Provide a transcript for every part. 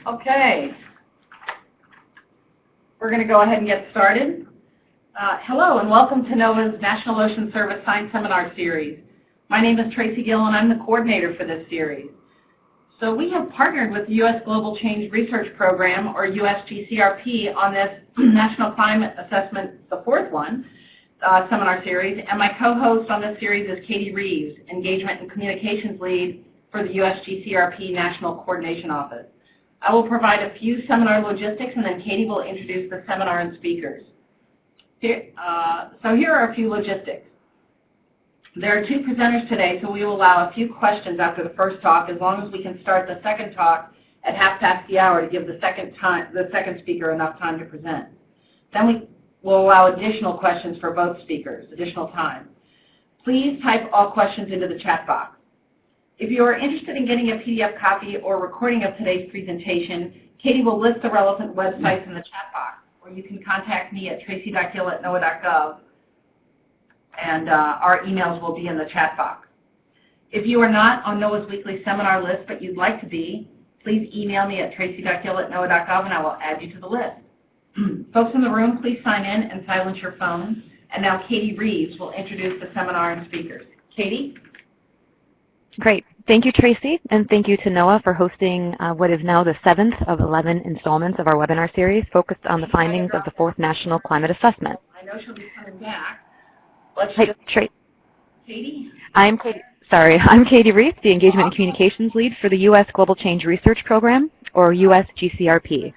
Okay, we're going to go ahead and get started. Hello and welcome to NOAA's National Ocean Service Science Seminar Series. My name is Tracy Gill and I'm the coordinator for this series. So we have partnered with the U.S. Global Change Research Program, or USGCRP, on this National Climate Assessment, the fourth one, seminar series, and my co-host on this series is Katie Reeves, Engagement and Communications Lead for the USGCRP National Coordination Office. I will provide a few seminar logistics and then Katie will introduce the seminar and speakers. So here are a few logistics. There are two presenters today, so we will allow a few questions after the first talk, as long as we can start the second talk at 1/2 to give the second speaker enough time to present. Then we will allow additional questions for both speakers, additional time. Please type all questions into the chat box. If you are interested in getting a PDF copy or recording of today's presentation, Katie will list the relevant websites in the chat box, or you can contact me at tracy.gill@noaa.gov, and our emails will be in the chat box. If you are not on NOAA's weekly seminar list but you'd like to be, please email me at tracy.gill@noaa.gov and I will add you to the list. Folks in the room, please sign in and silence your phones. And now Katie Reeves will introduce the seminar and speakers. Katie? Great. Thank you, Tracy, and thank you to NOAA for hosting what is now the 7th of 11 installments of our webinar series focused on the findings of the 4th National Climate Assessment. I know she'll be coming back. Katie? I'm Katie Reeves, the Engagement and Communications Lead for the U.S. Global Change Research Program, or USGCRP.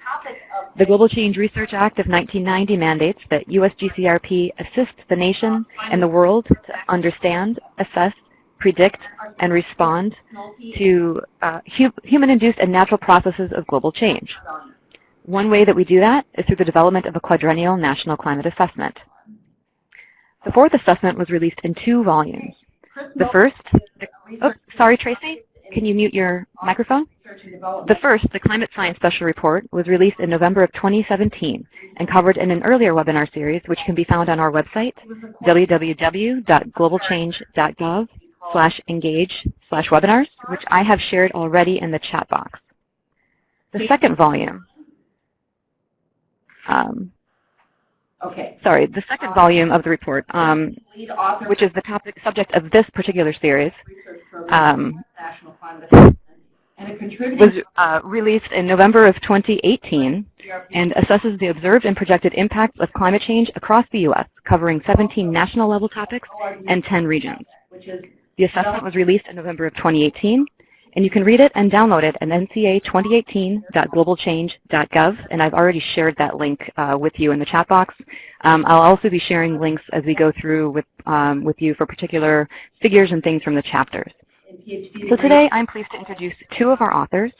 The Global Change Research Act of 1990 mandates that USGCRP assists the nation and the world to understand, assess, predict, and respond to human-induced and natural processes of global change. One way that we do that is through the development of a quadrennial national climate assessment. The fourth assessment was released in 2 volumes. The first, sorry Tracy, can you mute your microphone? The first, the Climate Science Special Report, was released in November of 2017 and covered in an earlier webinar series which can be found on our website, www.globalchange.gov/engage/webinars, which I have shared already in the chat box. The second volume, the second volume of the report, which is the subject of this particular series, was released in November of 2018 and assesses the observed and projected impacts of climate change across the U.S., covering 17 national level topics and 10 regions. The assessment was released in November of 2018, and you can read it and download it at NCA2018.globalchange.gov, and I've already shared that link with you in the chat box. I'll also be sharing links as we go through with you for particular figures and things from the chapters. So today I'm pleased to introduce 2 of our authors,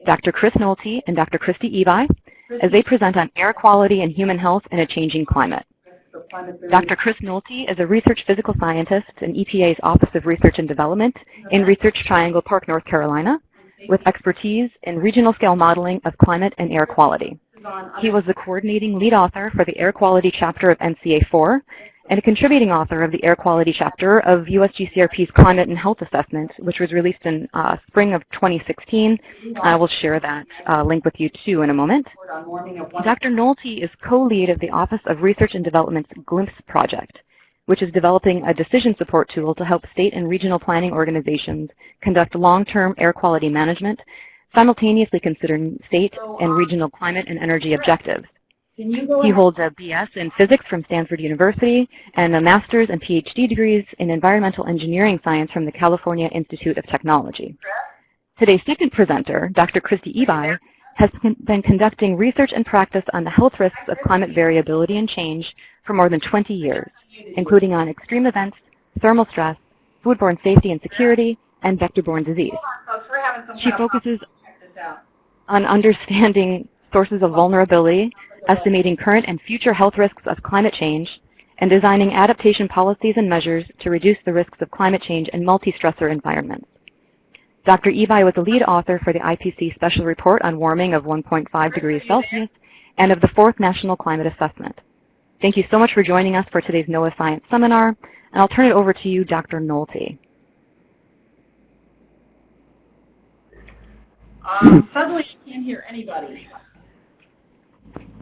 Dr. Nolte and Dr. Kristie Eby, as they present on air quality and human health in a changing climate. Dr. Nolte is a research physical scientist in EPA's Office of Research and Development in Research Triangle Park, North Carolina, with expertise in regional scale modeling of climate and air quality. He was the coordinating lead author for the air quality chapter of NCA4 and a contributing author of the air quality chapter of USGCRP's Climate and Health Assessment, which was released in spring of 2016. I will share that link with you too in a moment. Dr. Nolte is co-lead of the Office of Research and Development's GLIMPSE project, which is developing a decision support tool to help state and regional planning organizations conduct long-term air quality management, simultaneously considering state and regional climate and energy objectives. He holds a BS in physics from Stanford University and a master's and PhD degrees in environmental engineering science from the California Institute of Technology. Today's second presenter, Dr. Kristie Eby, has been conducting research and practice on the health risks of climate variability and change for more than 20 years, including on extreme events, thermal stress, foodborne safety and security, and vector-borne disease. She focuses on understanding sources of vulnerability, estimating current and future health risks of climate change, and designing adaptation policies and measures to reduce the risks of climate change in multi-stressor environments. Dr. Eby was the lead author for the IPCC Special Report on warming of 1.5 degrees Celsius and of the 4th National Climate Assessment. Thank you so much for joining us for today's NOAA Science Seminar, and I'll turn it over to you, Dr. Nolte. Suddenly I can't hear anybody.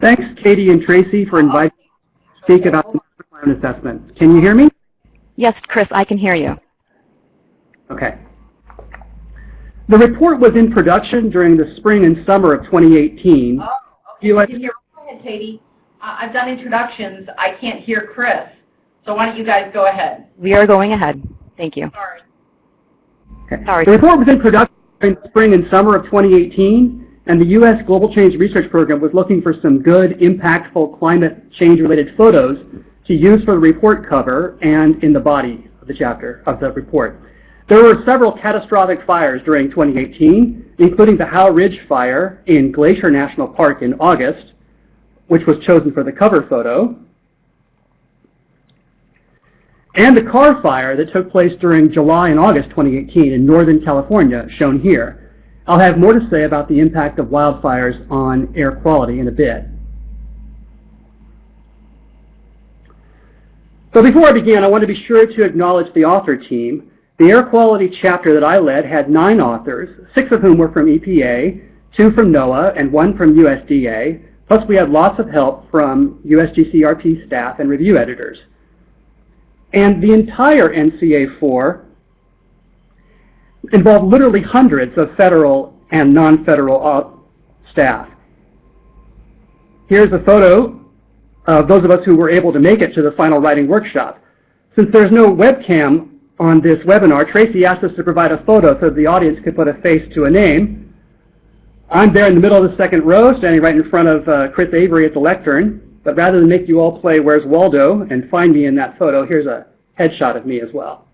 Thanks, Katie and Tracy, for inviting me to speak about the climate assessment. Can you hear me? Yes, Chris, I can hear you. Okay. The report was in production during the spring and summer of 2018. Oh, okay. Go ahead, Katie. I've done introductions. I can't hear Chris. So why don't you guys go ahead? We are going ahead. Thank you. Sorry. Okay. Sorry. The report was in production during the spring and summer of 2018, and the U.S. Global Change Research Program was looking for some good, impactful climate change-related photos to use for the report cover and in the body of the chapter of the report. There were several catastrophic fires during 2018, including the Howe Ridge Fire in Glacier National Park in August, which was chosen for the cover photo, and the Carr Fire that took place during July and August 2018 in Northern California, shown here. I'll have more to say about the impact of wildfires on air quality in a bit. So before I begin, I want to be sure to acknowledge the author team. The air quality chapter that I led had 9 authors, 6 of whom were from EPA, 2 from NOAA, and 1 from USDA, plus we had lots of help from USGCRP staff and review editors. And the entire NCA4 involved literally hundreds of federal and non-federal staff. Here's a photo of those of us who were able to make it to the final writing workshop. Since there's no webcam on this webinar, Tracy asked us to provide a photo so the audience could put a face to a name. I'm there in the middle of the second row, standing right in front of Chris Avery at the lectern. But rather than make you all play Where's Waldo and find me in that photo, here's a headshot of me as well.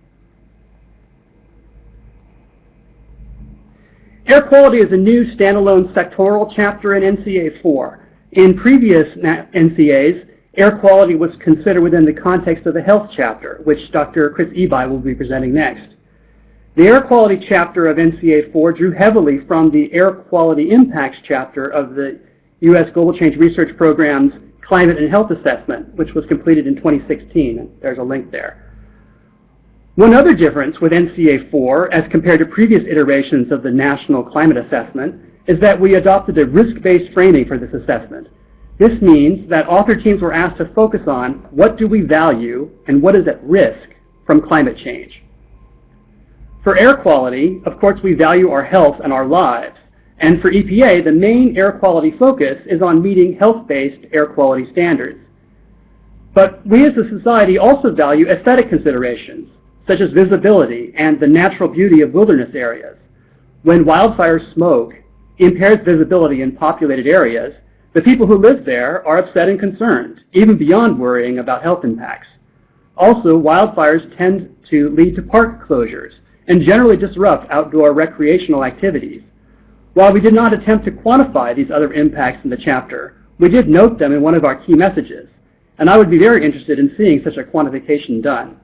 Air quality is a new standalone sectoral chapter in NCA4. In previous NCAs, air quality was considered within the context of the health chapter, which Dr. Chris Ebi will be presenting next. The air quality chapter of NCA4 drew heavily from the air quality impacts chapter of the U.S. Global Change Research Program's Climate and Health Assessment, which was completed in 2016. And there's a link there. One other difference with NCA4 as compared to previous iterations of the National Climate Assessment is that we adopted a risk-based framing for this assessment. This means that author teams were asked to focus on what do we value and what is at risk from climate change. For air quality, of course, we value our health and our lives. And for EPA, the main air quality focus is on meeting health-based air quality standards. But we as a society also value aesthetic considerations, such as visibility and the natural beauty of wilderness areas. When wildfire smoke impairs visibility in populated areas, the people who live there are upset and concerned, even beyond worrying about health impacts. Also, wildfires tend to lead to park closures and generally disrupt outdoor recreational activities. While we did not attempt to quantify these other impacts in the chapter, we did note them in one of our key messages, and I would be very interested in seeing such a quantification done.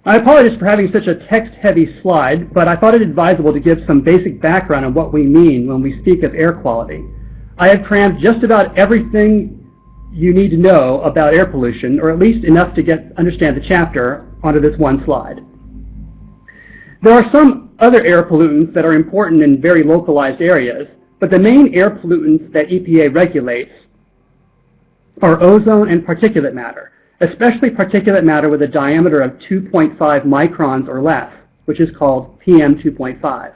I apologize for having such a text-heavy slide, but I thought it advisable to give some basic background on what we mean when we speak of air quality. I have crammed just about everything you need to know about air pollution, or at least enough to understand the chapter, onto this one slide. There are some other air pollutants that are important in very localized areas, but the main air pollutants that EPA regulates are ozone and particulate matter, especially particulate matter with a diameter of 2.5 microns or less, which is called PM 2.5.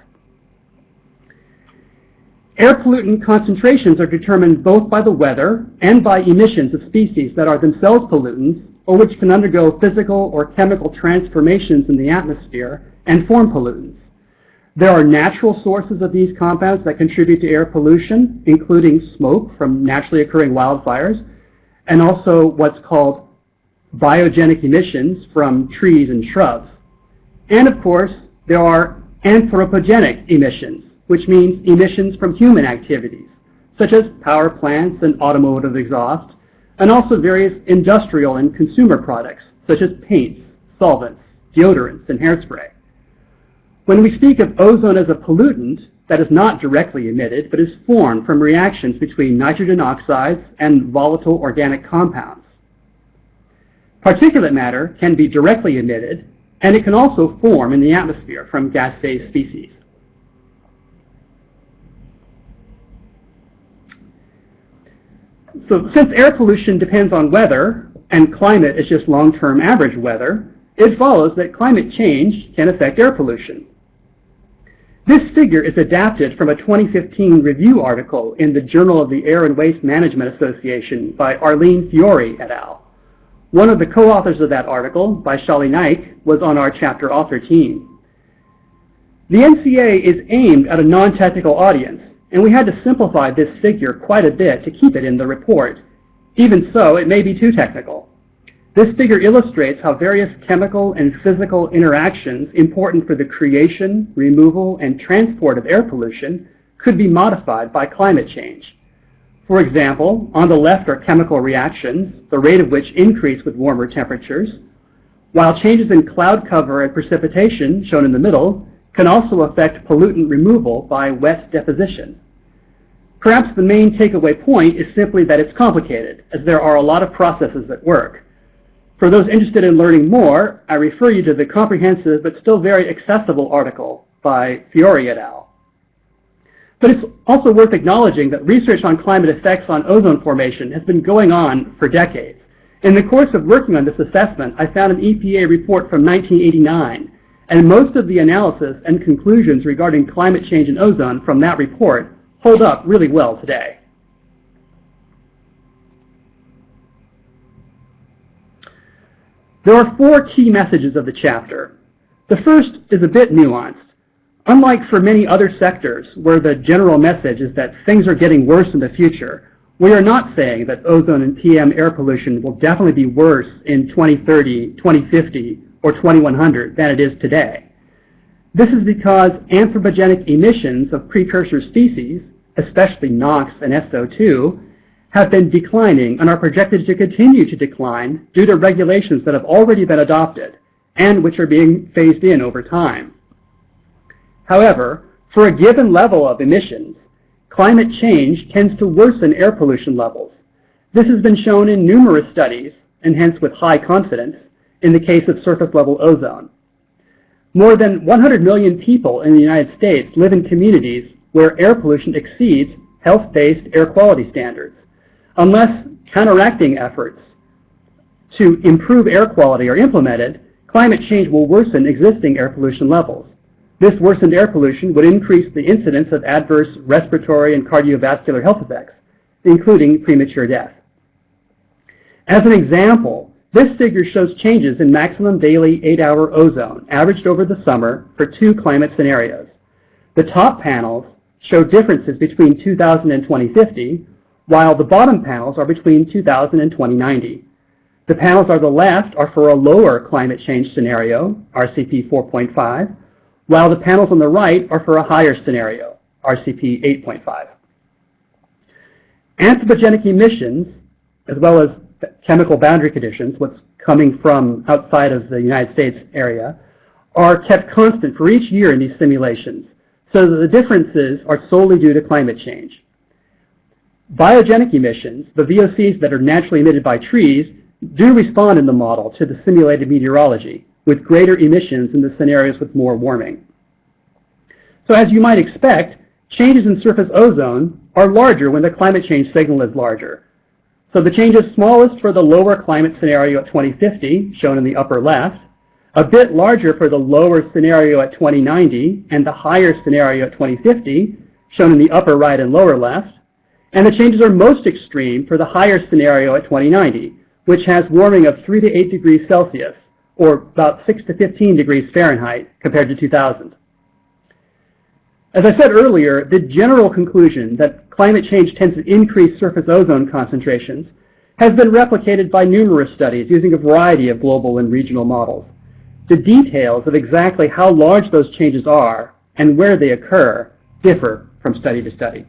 Air pollutant concentrations are determined both by the weather and by emissions of species that are themselves pollutants or which can undergo physical or chemical transformations in the atmosphere and form pollutants. There are natural sources of these compounds that contribute to air pollution, including smoke from naturally occurring wildfires, and also what's called biogenic emissions from trees and shrubs. And of course, there are anthropogenic emissions, which means emissions from human activities, such as power plants and automotive exhaust, and also various industrial and consumer products, such as paints, solvents, deodorants, and hairspray. When we speak of ozone as a pollutant that is not directly emitted, but is formed from reactions between nitrogen oxides and volatile organic compounds. Particulate matter can be directly emitted, and it can also form in the atmosphere from gas phase species. So since air pollution depends on weather, and climate is just long-term average weather, it follows that climate change can affect air pollution. This figure is adapted from a 2015 review article in the Journal of the Air and Waste Management Association by Arlene Fiore et al. One of the co-authors of that article, by Shali Naik, was on our chapter author team. The NCA is aimed at a non-technical audience, and we had to simplify this figure quite a bit to keep it in the report. Even so, it may be too technical. This figure illustrates how various chemical and physical interactions important for the creation, removal, and transport of air pollution could be modified by climate change. For example, on the left are chemical reactions, the rate of which increase with warmer temperatures, while changes in cloud cover and precipitation, shown in the middle, can also affect pollutant removal by wet deposition. Perhaps the main takeaway point is simply that it's complicated, as there are a lot of processes at work. For those interested in learning more, I refer you to the comprehensive but still very accessible article by Fiore et al. But it's also worth acknowledging that research on climate effects on ozone formation has been going on for decades. In the course of working on this assessment, I found an EPA report from 1989, and most of the analysis and conclusions regarding climate change and ozone from that report hold up really well today. There are four key messages of the chapter. The first is a bit nuanced. Unlike for many other sectors where the general message is that things are getting worse in the future, we are not saying that ozone and PM air pollution will definitely be worse in 2030, 2050, or 2100 than it is today. This is because anthropogenic emissions of precursor species, especially NOx and SO2, have been declining and are projected to continue to decline due to regulations that have already been adopted and which are being phased in over time. However, for a given level of emissions, climate change tends to worsen air pollution levels. This has been shown in numerous studies, and hence with high confidence, in the case of surface level ozone. More than 100 million people in the United States live in communities where air pollution exceeds health-based air quality standards. Unless counteracting efforts to improve air quality are implemented, climate change will worsen existing air pollution levels. This worsened air pollution would increase the incidence of adverse respiratory and cardiovascular health effects, including premature death. As an example, this figure shows changes in maximum daily 8-hour ozone averaged over the summer for two climate scenarios. The top panels show differences between 2000 and 2050, while the bottom panels are between 2000 and 2090. The panels on the left are for a lower climate change scenario, RCP 4.5, while the panels on the right are for a higher scenario, RCP 8.5. Anthropogenic emissions, as well as chemical boundary conditions, what's coming from outside of the United States area, are kept constant for each year in these simulations, so that the differences are solely due to climate change. Biogenic emissions, the VOCs that are naturally emitted by trees, do respond in the model to the simulated meteorology, with greater emissions in the scenarios with more warming. So as you might expect, changes in surface ozone are larger when the climate change signal is larger. So the change is smallest for the lower climate scenario at 2050, shown in the upper left, a bit larger for the lower scenario at 2090, and the higher scenario at 2050, shown in the upper right and lower left, and the changes are most extreme for the higher scenario at 2090, which has warming of 3 to 8 degrees Celsius, or about 6 to 15 degrees Fahrenheit compared to 2000. As I said earlier, the general conclusion that climate change tends to increase surface ozone concentrations has been replicated by numerous studies using a variety of global and regional models. The details of exactly how large those changes are and where they occur differ from study to study.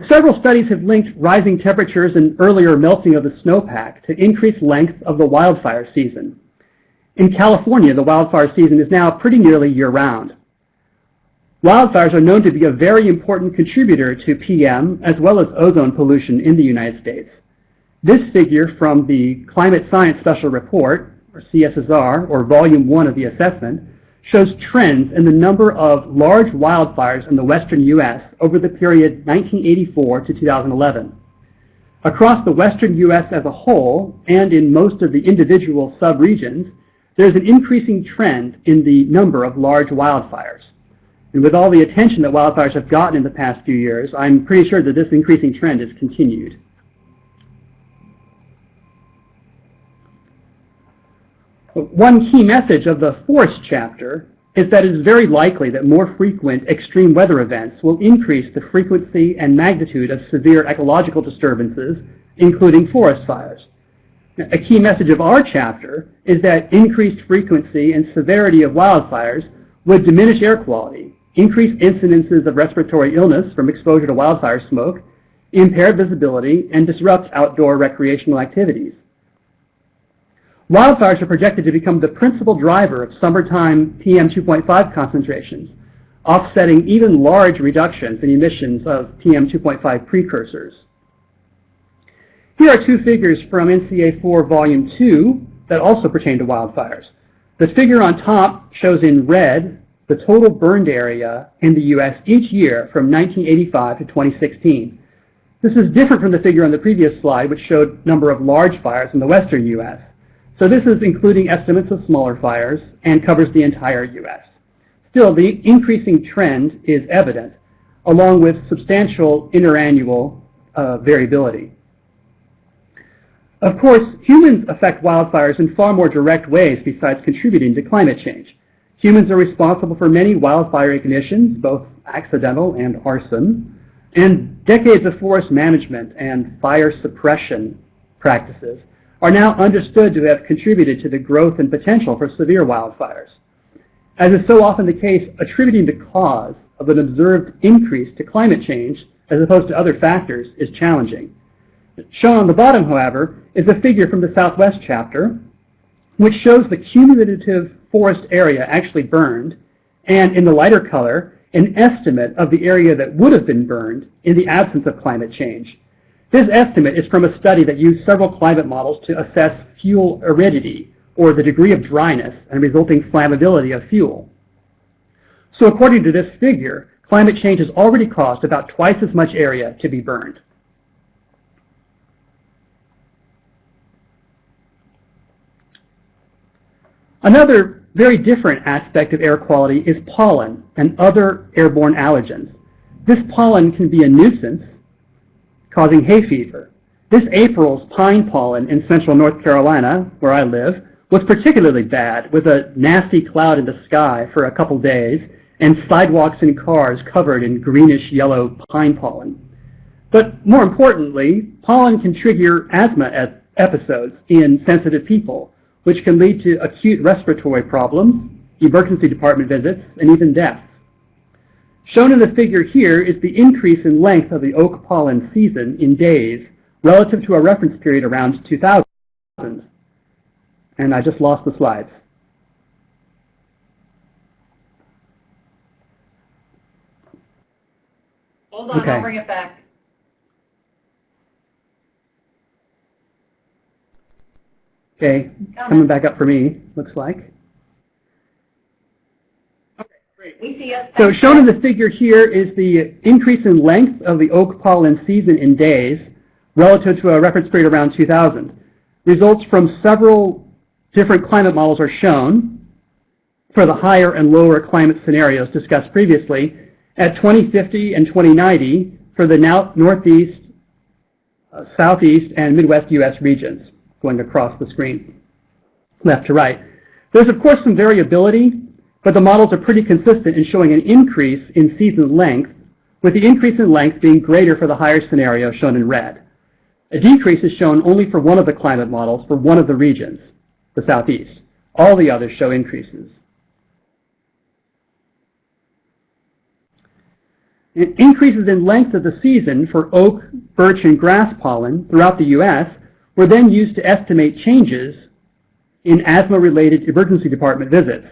Several studies have linked rising temperatures and earlier melting of the snowpack to increased length of the wildfire season. In California, the wildfire season is now pretty nearly year-round. Wildfires are known to be a very important contributor to PM as well as ozone pollution in the United States. This figure from the Climate Science Special Report, or CSSR, or Volume 1 of the assessment, shows trends in the number of large wildfires in the western U.S. over the period 1984 to 2011. Across the western U.S. as a whole, and in most of the individual subregions, there's an increasing trend in the number of large wildfires. And with all the attention that wildfires have gotten in the past few years, I'm pretty sure that this increasing trend is continued. One key message of the forest chapter is that it is very likely that more frequent extreme weather events will increase the frequency and magnitude of severe ecological disturbances, including forest fires. A key message of our chapter is that increased frequency and severity of wildfires would diminish air quality, increase incidences of respiratory illness from exposure to wildfire smoke, impair visibility, and disrupt outdoor recreational activities. Wildfires are projected to become the principal driver of summertime PM 2.5 concentrations, offsetting even large reductions in emissions of PM 2.5 precursors. Here are two figures from NCA4 Volume 2 that also pertain to wildfires. The figure on top shows in red the total burned area in the U.S. each year from 1985 to 2016. This is different from the figure on the previous slide, which showed number of large fires in the western U.S. So this is including estimates of smaller fires and covers the entire U.S. Still, the increasing trend is evident, along with substantial interannual variability. Of course, humans affect wildfires in far more direct ways besides contributing to climate change. Humans are responsible for many wildfire ignitions, both accidental and arson, and decades of forest management and fire suppression practices are now understood to have contributed to the growth and potential for severe wildfires. As is so often the case, attributing the cause of an observed increase to climate change as opposed to other factors is challenging. Shown on the bottom, however, is a figure from the Southwest chapter, which shows the cumulative forest area actually burned, and in the lighter color, an estimate of the area that would have been burned in the absence of climate change. This estimate is from a study that used several climate models to assess fuel aridity, or the degree of dryness and resulting flammability of fuel. So according to this figure, climate change has already caused about twice as much area to be burned. Another very different aspect of air quality is pollen and other airborne allergens. This pollen can be a nuisance, causing hay fever. This April's pine pollen in central North Carolina, where I live, was particularly bad, with a nasty cloud in the sky for a couple days and sidewalks and cars covered in greenish-yellow pine pollen. But more importantly, pollen can trigger asthma episodes in sensitive people, which can lead to acute respiratory problems, emergency department visits, and even deaths. Shown in the figure here is the increase in length of the oak pollen season in days relative to a reference period around 2000. And I just lost the slides. Hold on, I'll bring it back. Okay, coming back up for me, looks like. We see it. So shown in the figure here is the increase in length of the oak pollen season in days relative to a reference period around 2000. Results from several different climate models are shown for the higher and lower climate scenarios discussed previously at 2050 and 2090 for the Northeast, Southeast, and Midwest U.S. regions, going across the screen, left to right. There's, of course, some variability, but the models are pretty consistent in showing an increase in season length, with the increase in length being greater for the higher scenario shown in red. A decrease is shown only for one of the climate models for one of the regions, the Southeast. All the others show increases. Increases in length of the season for oak, birch, and grass pollen throughout the U.S. were then used to estimate changes in asthma-related emergency department visits.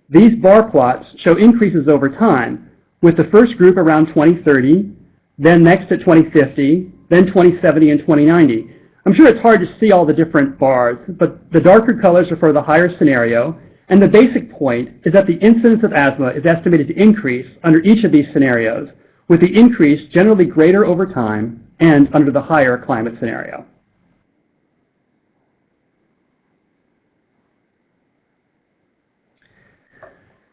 These bar plots show increases over time, with the first group around 2030, then next at 2050, then 2070 and 2090. I'm sure it's hard to see all the different bars, but the darker colors are for the higher scenario, and the basic point is that the incidence of asthma is estimated to increase under each of these scenarios, with the increase generally greater over time and under the higher climate scenario.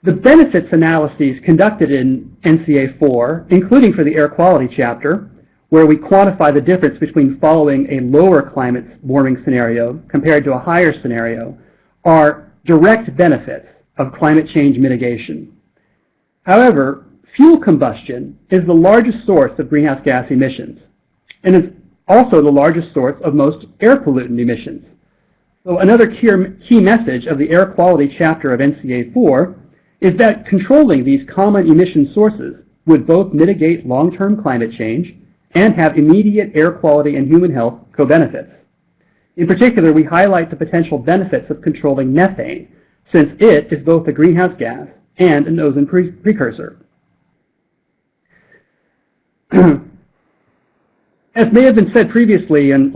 The benefits analyses conducted in NCA4, including for the air quality chapter, where we quantify the difference between following a lower climate warming scenario compared to a higher scenario, are direct benefits of climate change mitigation. However, fuel combustion is the largest source of greenhouse gas emissions, and is also the largest source of most air pollutant emissions. So another key message of the air quality chapter of NCA4 is that controlling these common emission sources would both mitigate long-term climate change and have immediate air quality and human health co-benefits. In particular, we highlight the potential benefits of controlling methane, since it is both a greenhouse gas and an ozone precursor. As may have been said previously in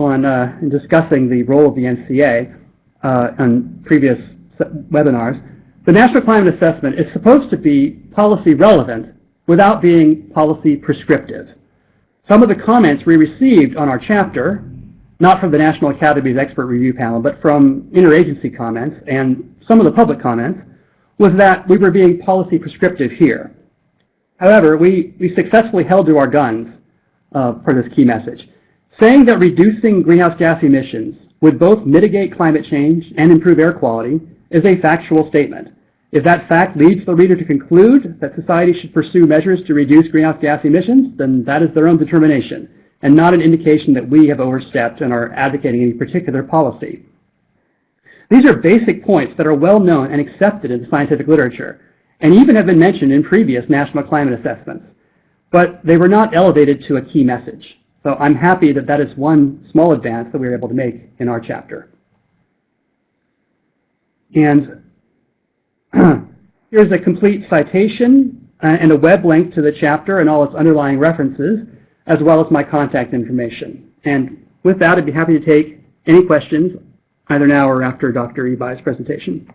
discussing the role of the NCA on previous webinars, the National Climate Assessment is supposed to be policy relevant without being policy prescriptive. Some of the comments we received on our chapter, not from the National Academy's expert review panel, but from interagency comments and some of the public comments, was that we were being policy prescriptive here. However, we successfully held to our guns for this key message, saying that reducing greenhouse gas emissions would both mitigate climate change and improve air quality is a factual statement. If that fact leads the reader to conclude that society should pursue measures to reduce greenhouse gas emissions, then that is their own determination, and not an indication that we have overstepped and are advocating any particular policy. These are basic points that are well known and accepted in the scientific literature, and even have been mentioned in previous national climate assessments, but they were not elevated to a key message. So I'm happy that that is one small advance that we were able to make in our chapter. And here's a complete citation and a web link to the chapter and all its underlying references, as well as my contact information. And with that, I'd be happy to take any questions, either now or after Dr. Ibai's presentation.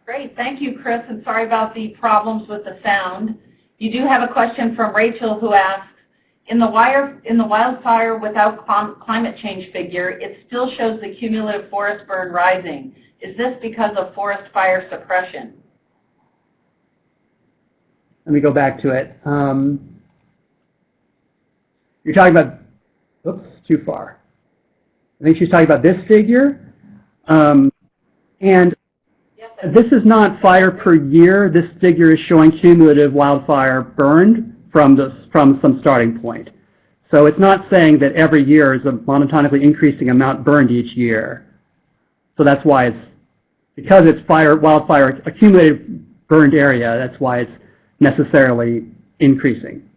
Great, thank you, Chris, and sorry about the problems with the sound. You do have a question from Rachel, who asks, in the wildfire without climate change figure, it still shows the cumulative forest burn rising. Is this because of forest fire suppression? Let me go back to it. You're talking about, oops, too far. I think she's talking about this figure. And this is not fire per year. This figure is showing cumulative wildfire burned from some starting point. So it's not saying that every year is a monotonically increasing amount burned each year. So that's why it's, because it's wildfire accumulated burned area, that's why it's necessarily increasing.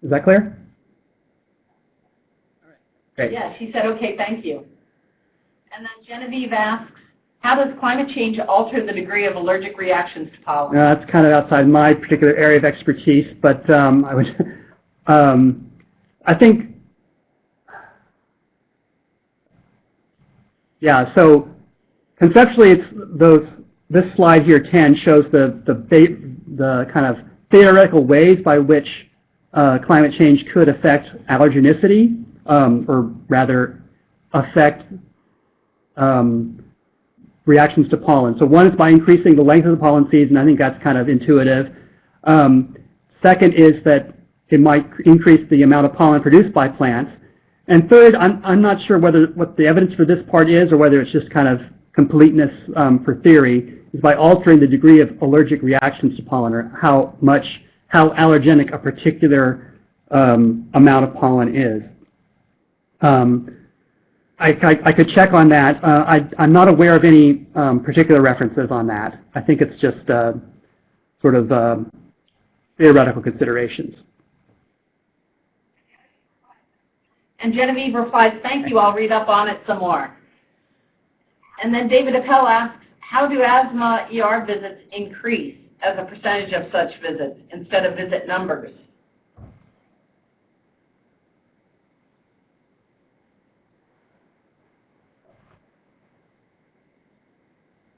Is that clear? All right. Great. Yeah, she said, okay, thank you. And then Genevieve asks, how does climate change alter the degree of allergic reactions to pollen? That's kind of outside my particular area of expertise, but I would, I think, yeah. So conceptually, it's this slide here, 10, shows the kind of theoretical ways by which climate change could affect allergenicity, or rather affect reactions to pollen. So one is by increasing the length of the pollen season. I think that's kind of intuitive. Second is that it might increase the amount of pollen produced by plants. And third, I'm not sure what the evidence for this part is, or whether it's just kind of completeness for theory, is by altering the degree of allergic reactions to pollen, or how allergenic a particular amount of pollen is. I could check on that. I'm not aware of any particular references on that. I think it's just sort of theoretical considerations. And Genevieve replies, thank you, I'll read up on it some more. And then David Appel asks, how do asthma ER visits increase as a percentage of such visits instead of visit numbers?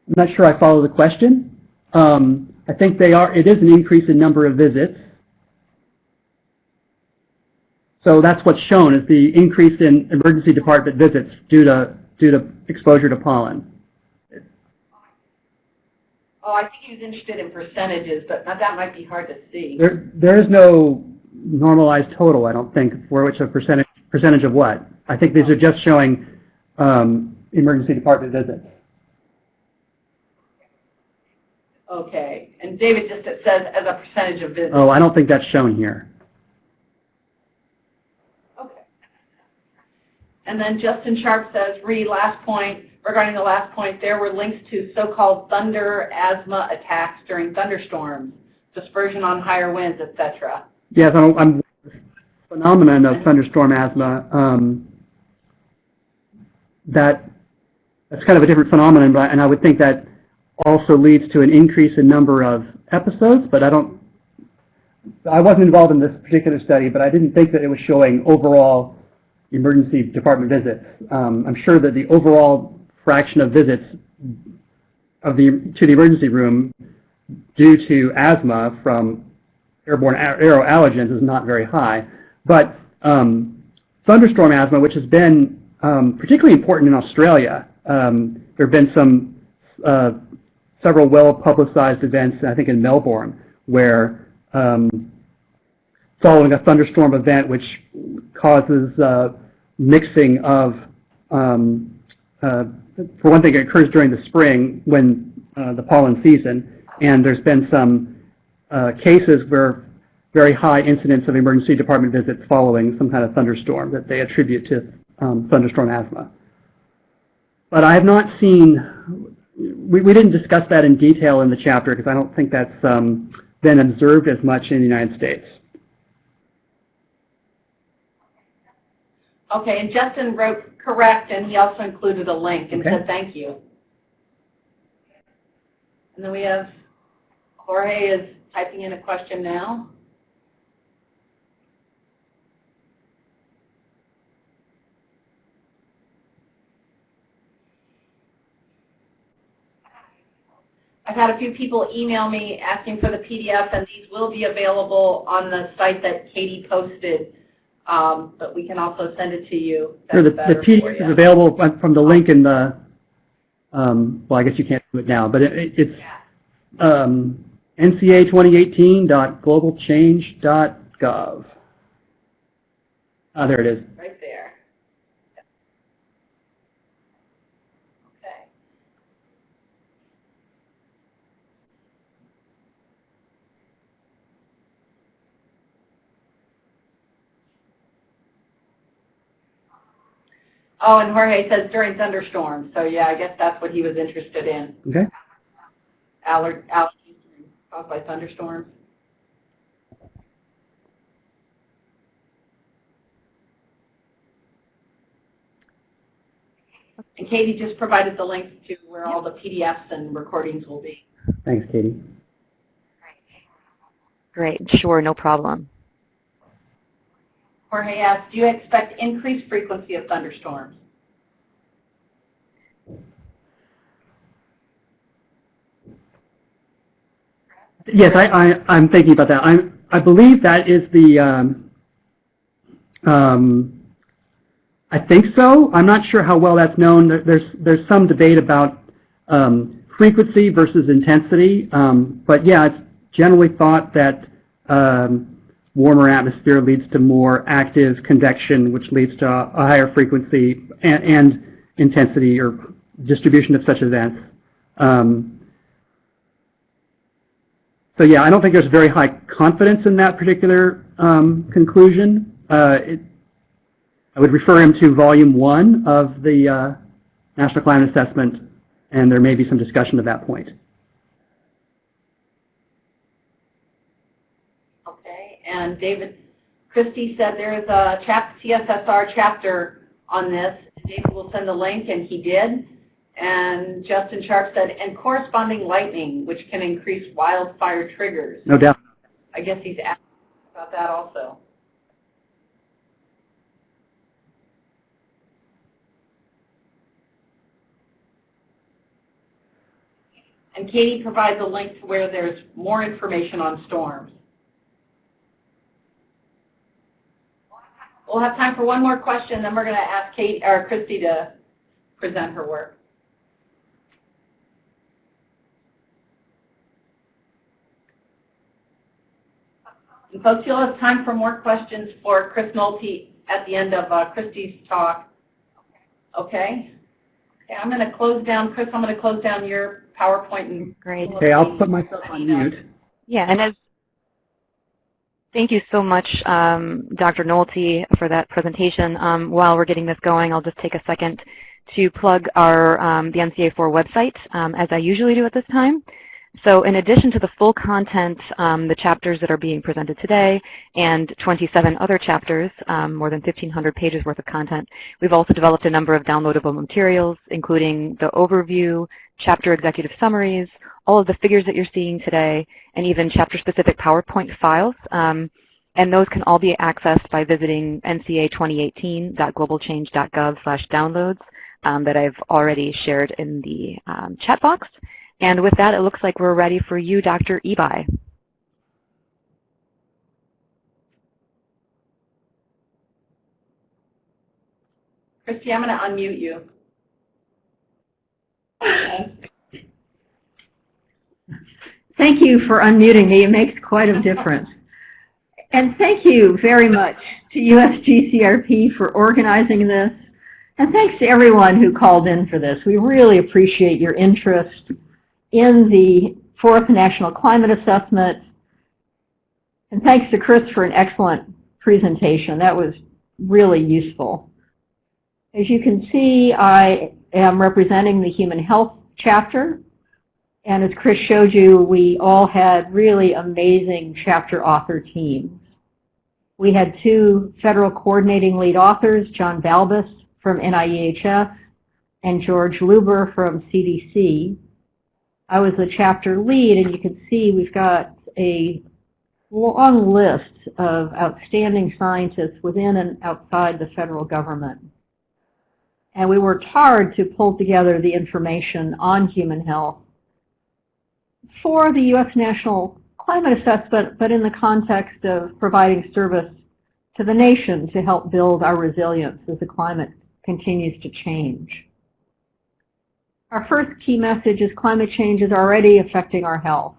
I'm not sure I follow the question. I think it is an increase in number of visits. So that's what's shown is the increase in emergency department visits due to exposure to pollen. Oh, I think he was interested in percentages, but that might be hard to see. There is no normalized total, I don't think, for which a percentage of what. I think these are just showing emergency department visits. Okay, and David just says as a percentage of visits. Oh, I don't think that's shown here. Okay. And then Justin Sharp says, regarding the last point, there were links to so-called thunder asthma attacks during thunderstorms, dispersion on higher winds, etc. Yes, I'm phenomenon of thunderstorm asthma. That's kind of a different phenomenon, and I would think that also leads to an increase in number of episodes, but I wasn't involved in this particular study, but I didn't think that it was showing overall emergency department visits. I'm sure that the overall fraction of visits to the emergency room due to asthma from airborne allergens is not very high, but thunderstorm asthma, which has been particularly important in Australia, there have been several well-publicized events, I think in Melbourne, where following a thunderstorm event which causes mixing of, for one thing, it occurs during the spring when the pollen season, and there's been some cases where very high incidence of emergency department visits following some kind of thunderstorm that they attribute to thunderstorm asthma. But I have not seen, we didn't discuss that in detail in the chapter because I don't think that's been observed as much in the United States. Okay, and Justin wrote correct, and he also included a link and Okay. said thank you. And then we have Jorge is typing in a question now. I've had a few people email me asking for the PDF, and these will be available on the site that Katie posted, but we can also send it to you. Sure, the PDF is available from the link in the, well, I guess you can't do it now, but it's NCA2018.globalchange.gov. There it is. Right there. Okay. Oh, and Jorge says during thunderstorms. So yeah, I guess that's what he was interested in. Okay. Allergens caused by thunderstorms. And Katie just provided the link to where all the PDFs and recordings will be. Thanks, Katie. Great, sure, no problem. Jorge asked, do you expect increased frequency of thunderstorms? Yes, I'm thinking about that. I believe that is the, I think so. I'm not sure how well that's known. There's some debate about frequency versus intensity, but yeah, it's generally thought that warmer atmosphere leads to more active convection, which leads to a higher frequency and intensity or distribution of such events. So yeah, I don't think there's very high confidence in that particular conclusion. I would refer him to Volume 1 of the National Climate Assessment, and there may be some discussion at that point. Okay, and Kristie said there is a CSSR chapter on this. David will send the link, and he did. And Justin Sharp said, and corresponding lightning, which can increase wildfire triggers. No doubt. I guess he's asking about that also. And Katie provides a link to where there's more information on storms. We'll have time for one more question, then we're going to ask Kristie to present her work. And folks, you'll have time for more questions for Chris Nolte at the end of Kristie's talk. Okay? Okay, I'm going to close down, Chris, I'm going to close down your PowerPoint. And great. Okay, I'll put myself on mute. Yeah, and thank you so much, Dr. Nolte, for that presentation. While we're getting this going, I'll just take a second to plug our the NCA4 website, as I usually do at this time. So in addition to the full content, the chapters that are being presented today, and 27 other chapters, more than 1,500 pages worth of content, we've also developed a number of downloadable materials, including the overview, chapter executive summaries, all of the figures that you're seeing today, and even chapter-specific PowerPoint files. And those can all be accessed by visiting nca2018.globalchange.gov/downloads that I've already shared in the chat box. And with that, it looks like we're ready for you, Dr. Ibai. Kristie, I'm going to unmute you. Thank you for unmuting me. It makes quite a difference. And thank you very much to USGCRP for organizing this. And thanks to everyone who called in for this. We really appreciate your interest in the 4th National Climate Assessment. And thanks to Chris for an excellent presentation. That was really useful. As you can see, I am representing the Human Health chapter. And as Chris showed you, we all had really amazing chapter author teams. We had 2 federal coordinating lead authors, John Balbus from NIEHF and George Luber from CDC. I was the chapter lead, and you can see we've got a long list of outstanding scientists within and outside the federal government. And we worked hard to pull together the information on human health for the U.S. National Climate Assessment, but in the context of providing service to the nation to help build our resilience as the climate continues to change. Our first key message is climate change is already affecting our health.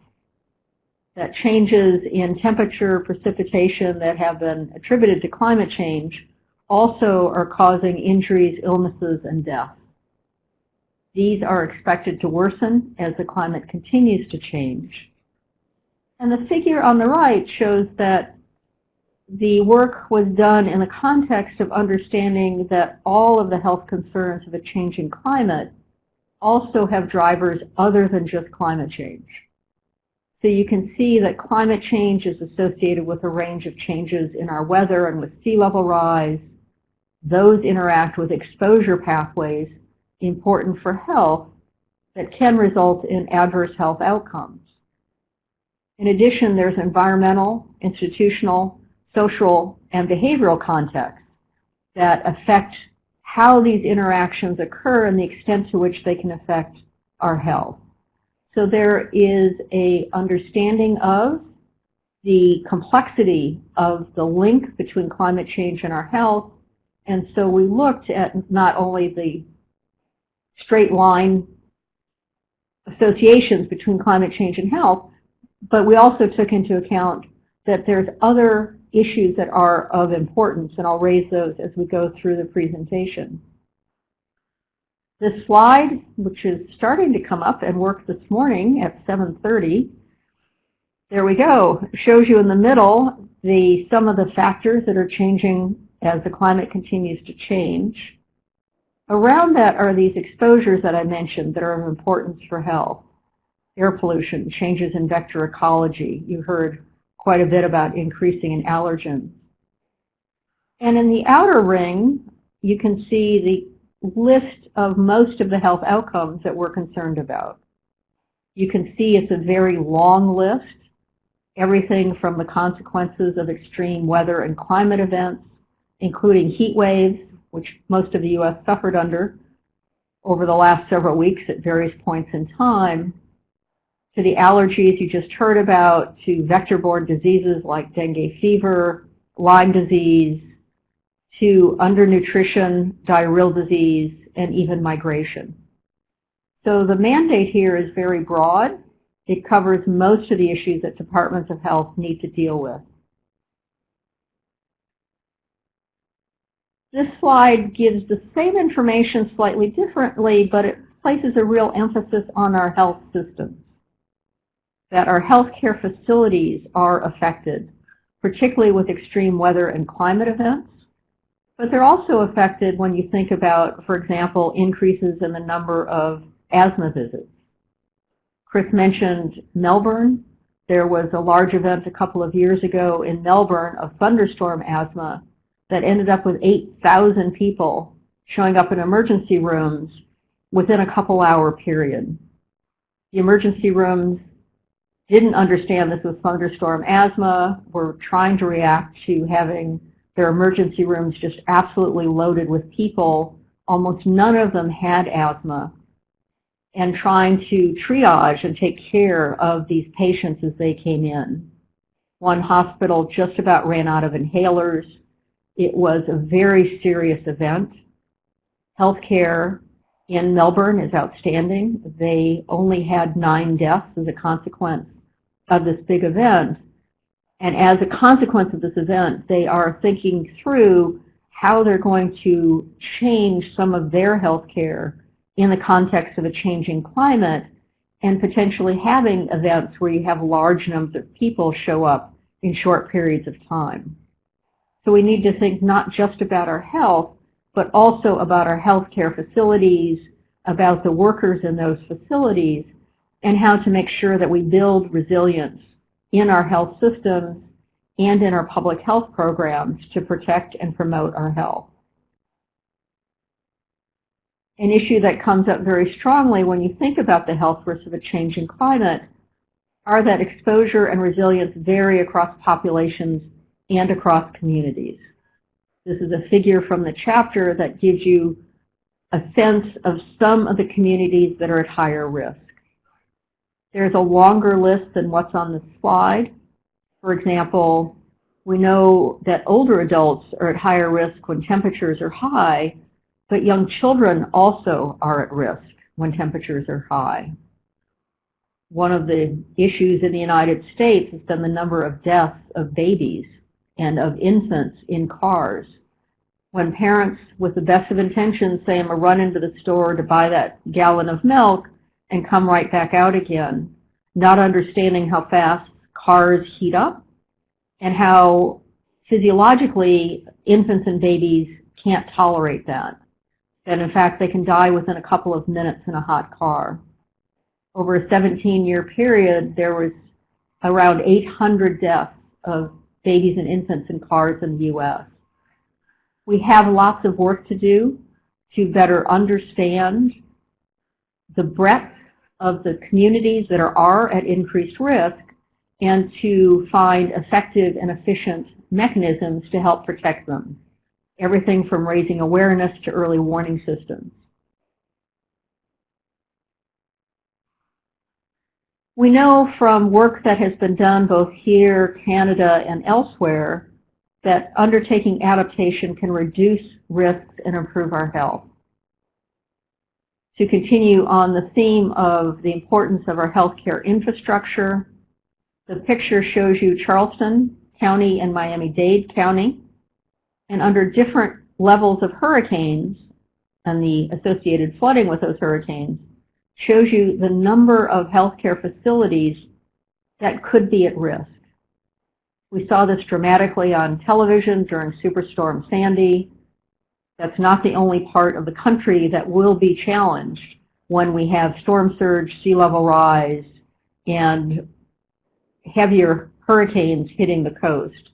That changes in temperature, precipitation that have been attributed to climate change also are causing injuries, illnesses, and death. These are expected to worsen as the climate continues to change. And the figure on the right shows that the work was done in the context of understanding that all of the health concerns of a changing climate also have drivers other than just climate change. So you can see that climate change is associated with a range of changes in our weather and with sea level rise. Those interact with exposure pathways important for health that can result in adverse health outcomes. In addition, there's environmental, institutional, social, and behavioral contexts that affect how these interactions occur and the extent to which they can affect our health. So there is an understanding of the complexity of the link between climate change and our health, and so we looked at not only the straight line associations between climate change and health, but we also took into account that there's other issues that are of importance, and I'll raise those as we go through the presentation. This slide, which is starting to come up and work this morning at 7:30, there we go, shows you in the middle some of the factors that are changing as the climate continues to change. Around that are these exposures that I mentioned that are of importance for health. Air pollution, changes in vector ecology. You heard quite a bit about increasing in allergens. And in the outer ring, you can see the list of most of the health outcomes that we're concerned about. You can see it's a very long list, everything from the consequences of extreme weather and climate events, including heat waves, which most of the U.S. suffered under over the last several weeks at various points in time, to the allergies you just heard about, to vector-borne diseases like dengue fever, Lyme disease, to undernutrition, diarrheal disease, and even migration. So the mandate here is very broad. It covers most of the issues that departments of health need to deal with. This slide gives the same information slightly differently, but it places a real emphasis on our health systems, that our healthcare facilities are affected, particularly with extreme weather and climate events. But they're also affected when you think about, for example, increases in the number of asthma visits. Chris mentioned Melbourne. There was a large event a couple of years ago in Melbourne of thunderstorm asthma that ended up with 8,000 people showing up in emergency rooms within a couple-hour period. The emergency rooms didn't understand this was thunderstorm asthma, were trying to react to having their emergency rooms just absolutely loaded with people. Almost none of them had asthma, and trying to triage and take care of these patients as they came in. One hospital just about ran out of inhalers. It was a very serious event. Healthcare in Melbourne is outstanding. They only had 9 deaths as a consequence of this big event. And as a consequence of this event, they are thinking through how they're going to change some of their healthcare in the context of a changing climate, and potentially having events where you have large numbers of people show up in short periods of time. So we need to think not just about our health, but also about our healthcare facilities, about the workers in those facilities, and how to make sure that we build resilience in our health systems and in our public health programs to protect and promote our health. An issue that comes up very strongly when you think about the health risks of a changing climate are that exposure and resilience vary across populations and across communities. This is a figure from the chapter that gives you a sense of some of the communities that are at higher risk. There's a longer list than what's on the slide. For example, we know that older adults are at higher risk when temperatures are high, but young children also are at risk when temperatures are high. One of the issues in the United States has been the number of deaths of babies and of infants in cars. When parents, with the best of intentions, say, I'm going to run into the store to buy that gallon of milk and come right back out again, not understanding how fast cars heat up and how physiologically infants and babies can't tolerate that. And in fact, they can die within a couple of minutes in a hot car. Over a 17-year period, there was around 800 deaths of babies and infants in cars in the U.S. We have lots of work to do to better understand the breadth of the communities that are at increased risk and to find effective and efficient mechanisms to help protect them. Everything from raising awareness to early warning systems. We know from work that has been done both here, Canada, and elsewhere that undertaking adaptation can reduce risks and improve our health. To continue on the theme of the importance of our healthcare infrastructure, the picture shows you Charleston County and Miami-Dade County. And under different levels of hurricanes and the associated flooding with those hurricanes shows you the number of healthcare facilities that could be at risk. We saw this dramatically on television during Superstorm Sandy. That's not the only part of the country that will be challenged when we have storm surge, sea level rise, and heavier hurricanes hitting the coast.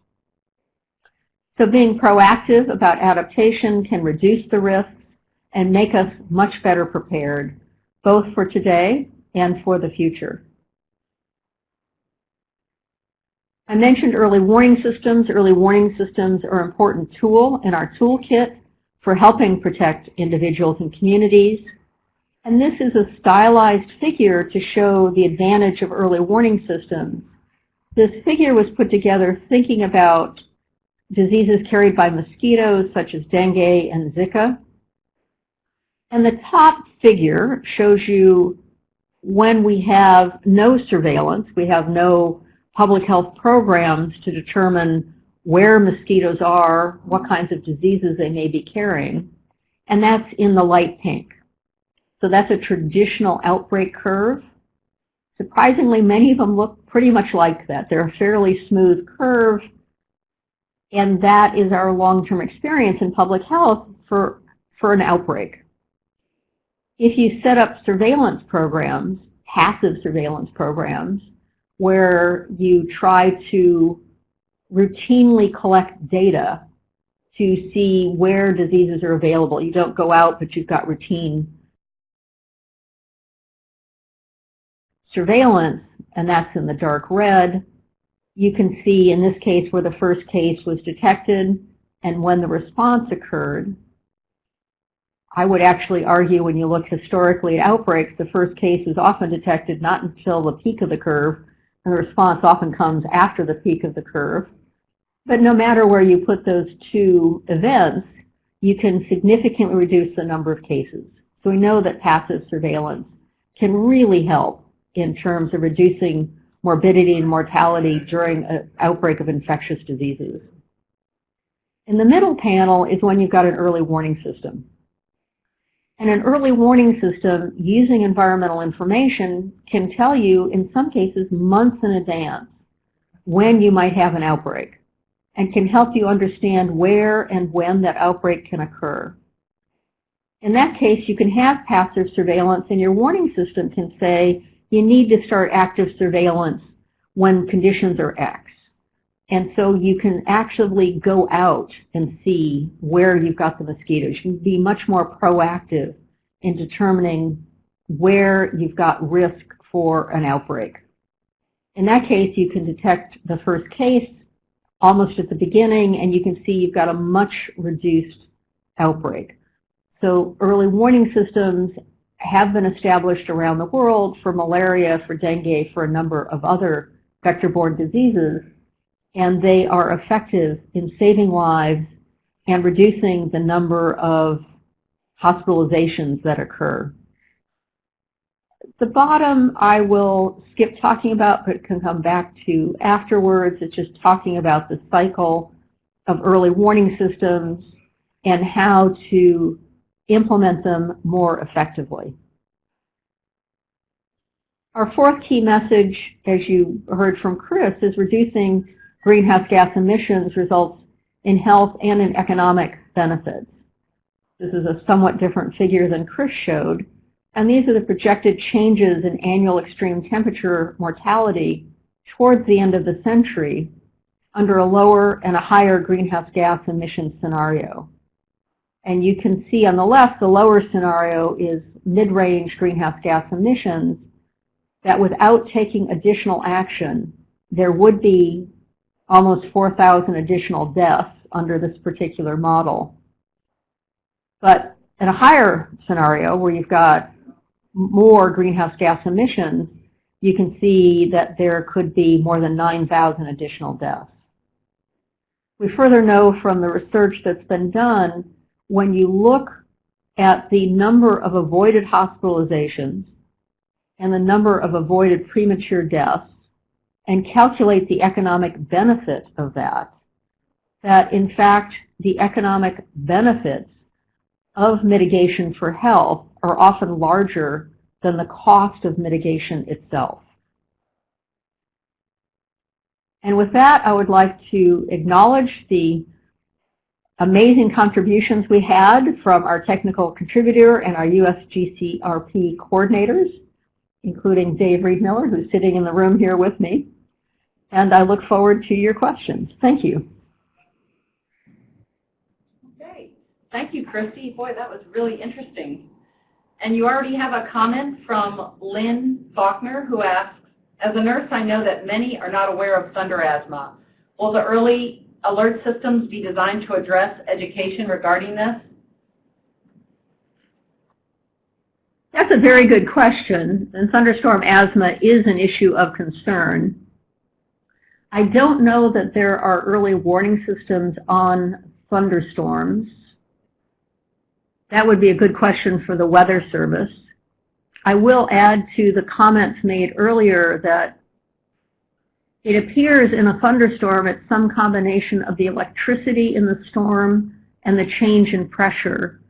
So being proactive about adaptation can reduce the risks and make us much better prepared, both for today and for the future. I mentioned early warning systems. Early warning systems are an important tool in our toolkit for helping protect individuals and communities. And this is a stylized figure to show the advantage of early warning systems. This figure was put together thinking about diseases carried by mosquitoes such as dengue and Zika. And the top figure shows you when we have no surveillance, we have no public health programs to determine where mosquitoes are, what kinds of diseases they may be carrying, and that's in the light pink. So that's a traditional outbreak curve. Surprisingly, many of them look pretty much like that. They're a fairly smooth curve, and that is our long-term experience in public health for an outbreak. If you set up surveillance programs, passive surveillance programs, where you try to routinely collect data to see where diseases are available. You don't go out, but you've got routine surveillance, and that's in the dark red. You can see in this case where the first case was detected and when the response occurred. I would actually argue when you look historically at outbreaks, the first case is often detected not until the peak of the curve, and the response often comes after the peak of the curve. But no matter where you put those two events, you can significantly reduce the number of cases. So we know that passive surveillance can really help in terms of reducing morbidity and mortality during an outbreak of infectious diseases. In the middle panel is when you've got an early warning system. And an early warning system using environmental information can tell you, in some cases, months in advance when you might have an outbreak and can help you understand where and when that outbreak can occur. In that case, you can have passive surveillance, and your warning system can say you need to start active surveillance when conditions are X. And so you can actually go out and see where you've got the mosquitoes. You can be much more proactive in determining where you've got risk for an outbreak. In that case, you can detect the first case almost at the beginning, and you can see you've got a much reduced outbreak. So early warning systems have been established around the world for malaria, for dengue, for a number of other vector-borne diseases, and they are effective in saving lives and reducing the number of hospitalizations that occur. The bottom I will skip talking about, but can come back to afterwards. It's just talking about the cycle of early warning systems and how to implement them more effectively. Our fourth key message, as you heard from Chris, is reducing greenhouse gas emissions results in health and in economic benefits. This is a somewhat different figure than Chris showed, and these are the projected changes in annual extreme temperature mortality towards the end of the century under a lower and a higher greenhouse gas emission scenario. And you can see on the left, the lower scenario is mid-range greenhouse gas emissions, that without taking additional action, there would be almost 4,000 additional deaths under this particular model. But in a higher scenario where you've got more greenhouse gas emissions, you can see that there could be more than 9,000 additional deaths. We further know from the research that's been done, when you look at the number of avoided hospitalizations and the number of avoided premature deaths and calculate the economic benefit of that, that in fact the economic benefits of mitigation for health are often larger than the cost of mitigation itself. And with that, I would like to acknowledge the amazing contributions we had from our technical contributor and our USGCRP coordinators, including Dave Reed-Miller, who's sitting in the room here with me. And I look forward to your questions. Thank you. Okay. Thank you, Kristie. Boy, that was really interesting. And you already have a comment from Lynn Faulkner, who asks, as a nurse, I know that many are not aware of thunder asthma. Will the early alert systems be designed to address education regarding this? That's a very good question, and thunderstorm asthma is an issue of concern. I don't know that there are early warning systems on thunderstorms. That would be a good question for the Weather Service. I will add to the comments made earlier that it appears in a thunderstorm it's some combination of the electricity in the storm and the change in pressure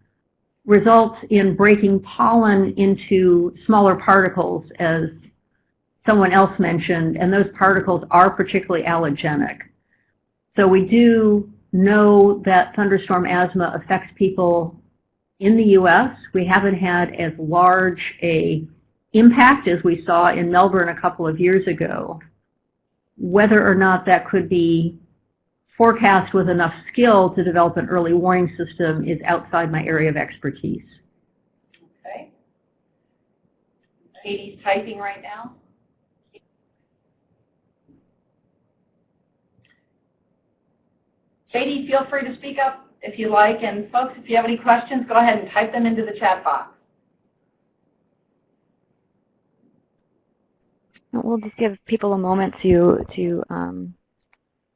results in breaking pollen into smaller particles, as someone else mentioned, and those particles are particularly allergenic. So we do know that thunderstorm asthma affects people in the U.S. We haven't had as large an impact as we saw in Melbourne a couple of years ago. Whether or not that could be forecast with enough skill to develop an early warning system is outside my area of expertise. Okay. Katie's typing right now. Katie, feel free to speak up if you like. And folks, if you have any questions, go ahead and type them into the chat box. We'll just give people a moment to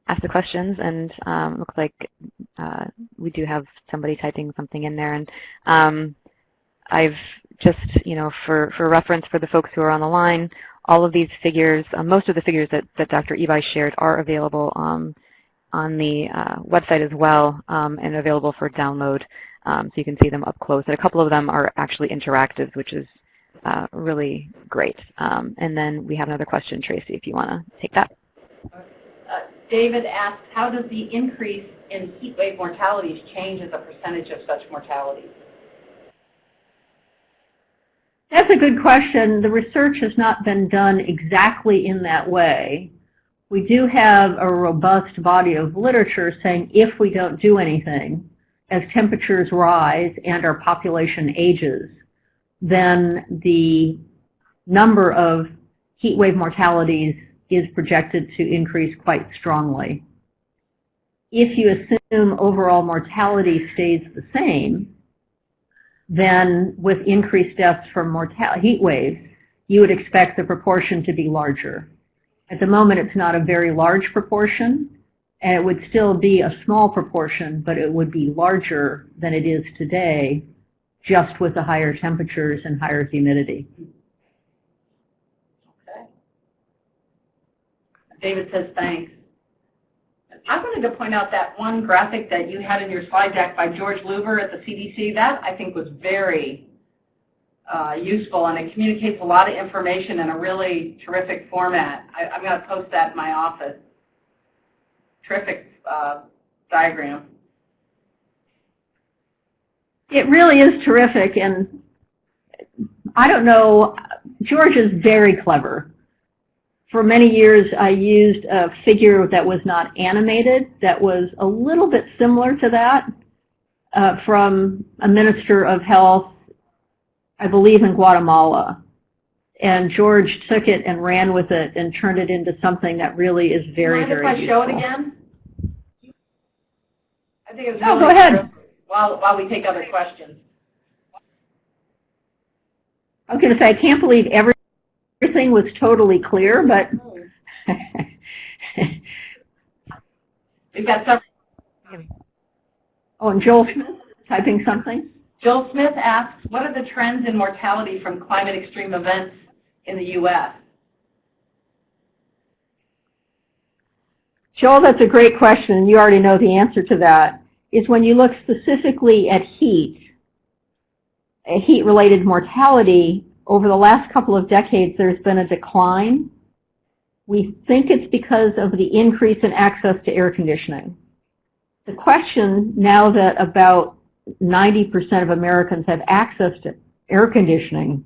ask the questions, and looks like we do have somebody typing something in there. And I've just, for reference for the folks who are on the line, all of these figures, most of the figures that Dr. Ebi shared are available on the website as well, and available for download, so you can see them up close. And a couple of them are actually interactive, which is really great. And then we have another question, Tracy, if you want to take that. David asks, how does the increase in heat wave mortalities change as a percentage of such mortalities? That's a good question. The research has not been done exactly in that way. We do have a robust body of literature saying if we don't do anything, as temperatures rise and our population ages, then the number of heat wave mortalities is projected to increase quite strongly. If you assume overall mortality stays the same, then with increased deaths from heat waves, you would expect the proportion to be larger. At the moment, it's not a very large proportion, and it would still be a small proportion, but it would be larger than it is today, just with the higher temperatures and higher humidity. Okay. David says thanks. I wanted to point out that one graphic that you had in your slide deck by George Luber at the CDC. That, I think, was very useful, and it communicates a lot of information in a really terrific format. I'm going to post that in my office. Terrific diagram. It really is terrific, and I don't know, George is very clever. For many years, I used a figure that was not animated, that was a little bit similar to that, from a minister of health, I believe in Guatemala. And George took it and ran with it and turned it into something that really is very, very useful. Mind if I show it again? I think it's really go ahead. While we take other questions. I was going to say, I can't believe everything was totally clear, but we've got several. Oh, and Joel Smith typing something. Joel Smith asks, what are the trends in mortality from climate extreme events in the U.S.? Joel, that's a great question, and you already know the answer to that. Is when you look specifically at heat-related mortality, over the last couple of decades there's been a decline. We think it's because of the increase in access to air conditioning. The question, now that about 90% of Americans have access to air conditioning,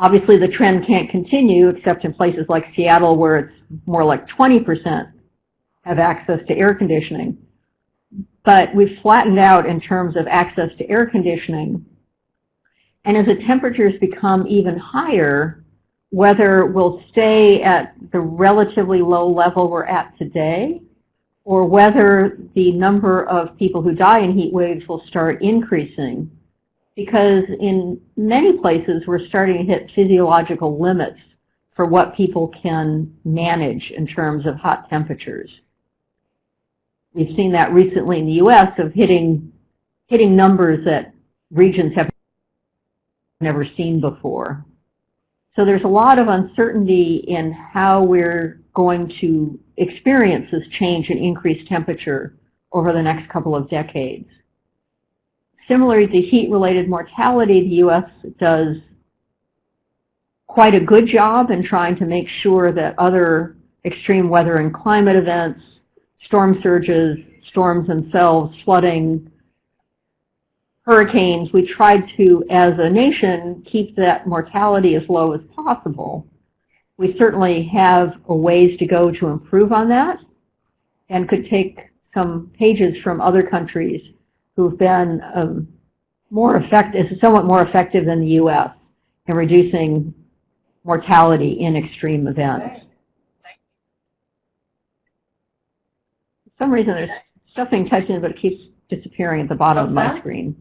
obviously the trend can't continue except in places like Seattle where it's more like 20% have access to air conditioning. but we've flattened out in terms of access to air conditioning. And as the temperatures become even higher, whether we'll stay at the relatively low level we're at today, or whether the number of people who die in heat waves will start increasing, because in many places we're starting to hit physiological limits for what people can manage in terms of hot temperatures. We've seen that recently in the U.S. of hitting numbers that regions have never seen before. So there's a lot of uncertainty in how we're going to experience this change in increased temperature over the next couple of decades. Similarly to heat-related mortality, the U.S. does quite a good job in trying to make sure that other extreme weather and climate events, storm surges, storms themselves, flooding, hurricanes, we tried to, as a nation, keep that mortality as low as possible. We certainly have a ways to go to improve on that, and could take some pages from other countries who've been somewhat more effective than the U.S. in reducing mortality in extreme events. For some reason, there's stuff being typed in, but it keeps disappearing at the bottom of my screen.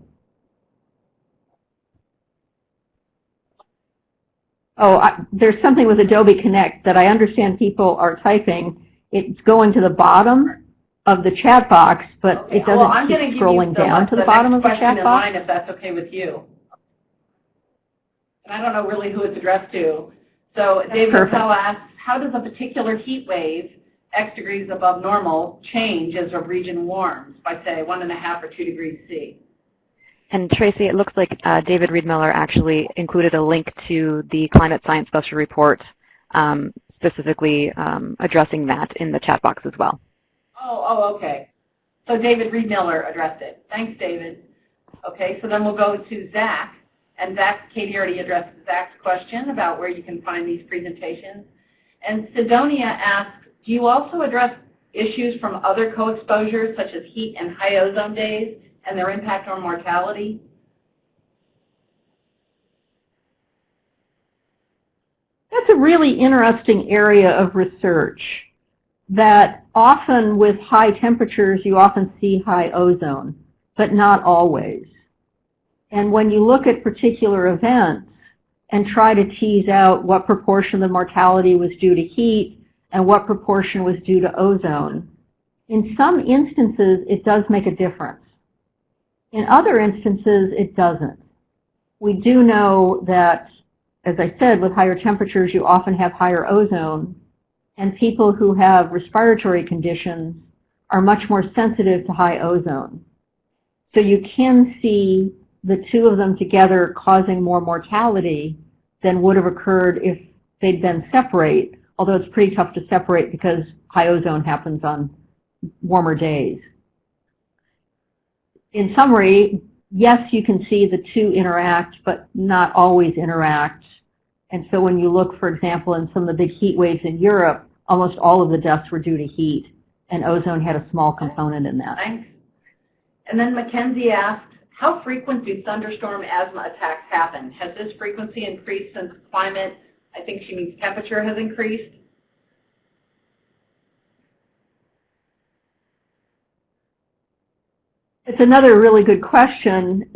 Oh, there's something with Adobe Connect that I understand people are typing. It's going to the bottom of the chat box, but it doesn't keep scrolling down to the bottom of the chat box. If that's okay with you. And I don't know really who it's addressed to. So David Patel asks, how does a particular heat wave, X degrees above normal, change as a region warms by, say, 1.5 or 2 degrees C? And Tracy, it looks like David Reed Miller actually included a link to the Climate Science Special Report specifically addressing that in the chat box as well. Oh, okay. So David Reed Miller addressed it. Thanks, David. Okay, so then we'll go to Zach. And Zach, Katie already addressed Zach's question about where you can find these presentations. And Sidonia asks, do you also address issues from other co-exposures such as heat and high ozone days and their impact on mortality? That's a really interesting area of research, that often with high temperatures you often see high ozone, but not always. And when you look at particular events and try to tease out what proportion of the mortality was due to heat and what proportion was due to ozone, in some instances it does make a difference. In other instances it doesn't. We do know that, as I said, with higher temperatures you often have higher ozone, and people who have respiratory conditions are much more sensitive to high ozone. So you can see the two of them together causing more mortality than would have occurred if they'd been separate, although it's pretty tough to separate because high ozone happens on warmer days. In summary, yes, you can see the two interact, but not always interact. And so when you look, for example, in some of the big heat waves in Europe, almost all of the deaths were due to heat, and ozone had a small component in that. Thanks. And then Mackenzie asked, how frequent do thunderstorm asthma attacks happen? Has this frequency increased since climate, I think she means temperature, has increased? It's another really good question.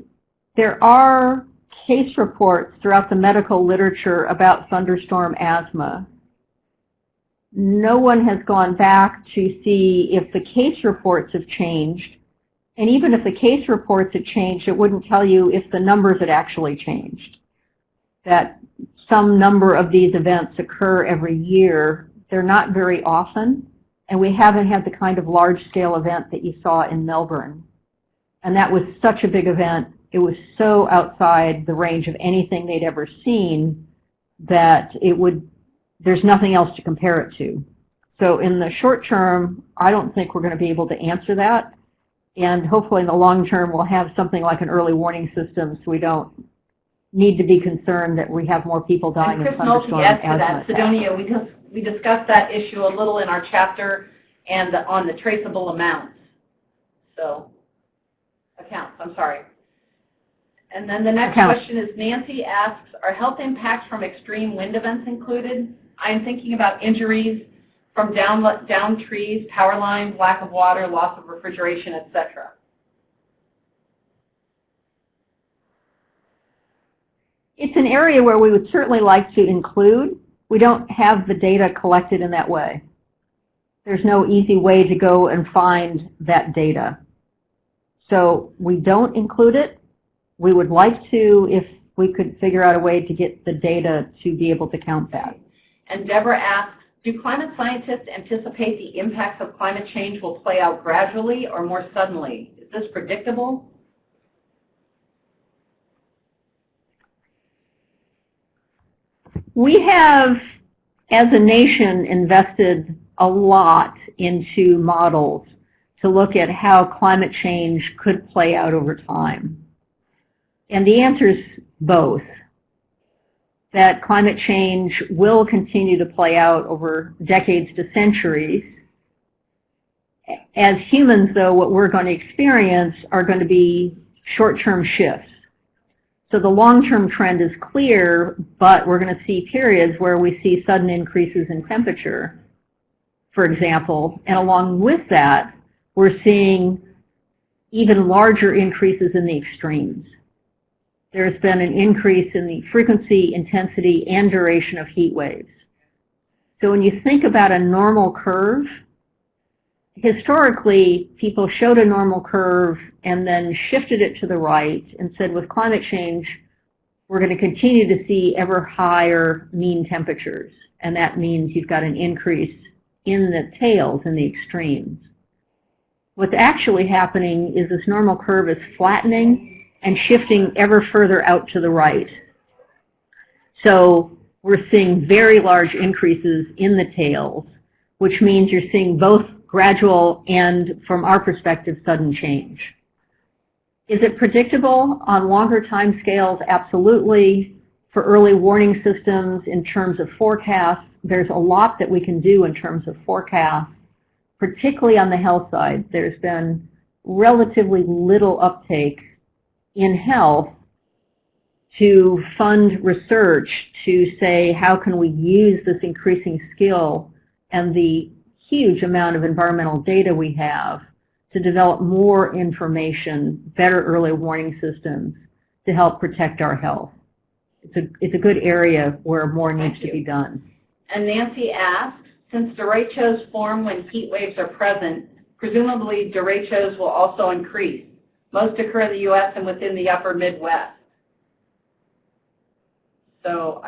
There are case reports throughout the medical literature about thunderstorm asthma. No one has gone back to see if the case reports have changed. And even if the case reports had changed, it wouldn't tell you if the numbers had actually changed. That some number of these events occur every year. They're not very often, and we haven't had the kind of large-scale event that you saw in Melbourne. And that was such a big event. It was so outside the range of anything they'd ever seen that there's nothing else to compare it to. So in the short term, I don't think we're going to be able to answer that. And hopefully in the long term, we'll have something like an early warning system so we don't need to be concerned that we have more people dying of thunderstorm asthma. Sidonia, we discussed that issue a little in our chapter and on the traceable amounts. So Accounts, I'm sorry. And then the next question is, Nancy asks, are health impacts from extreme wind events included? I am thinking about injuries from down trees, power lines, lack of water, loss of refrigeration, etc. It's an area where we would certainly like to include. We don't have the data collected in that way. There's no easy way to go and find that data. So we don't include it. We would like to if we could figure out a way to get the data to be able to count that. And Deborah asks, do climate scientists anticipate the impacts of climate change will play out gradually or more suddenly? Is this predictable? We have, as a nation, invested a lot into models to look at how climate change could play out over time. And the answer is both. That climate change will continue to play out over decades to centuries. As humans, though, what we're going to experience are going to be short-term shifts. So the long-term trend is clear, but we're going to see periods where we see sudden increases in temperature, for example, and along with that, we're seeing even larger increases in the extremes. There's been an increase in the frequency, intensity, and duration of heat waves. So when you think about a normal curve, historically, people showed a normal curve and then shifted it to the right and said, with climate change, we're going to continue to see ever higher mean temperatures. And that means you've got an increase in the tails, in the extremes. What's actually happening is this normal curve is flattening and shifting ever further out to the right. So we're seeing very large increases in the tails, which means you're seeing both gradual and, from our perspective, sudden change. Is it predictable on longer time scales? Absolutely. For early warning systems, in terms of forecasts, there's a lot that we can do in terms of forecasts, particularly on the health side. There's been relatively little uptake in health to fund research to say how can we use this increasing skill and the huge amount of environmental data we have to develop more information, better early warning systems to help protect our health. It's a good area where more needs to be done. And Nancy asks, since derechos form when heat waves are present, presumably derechos will also increase. Most occur in the U.S. and within the upper Midwest. So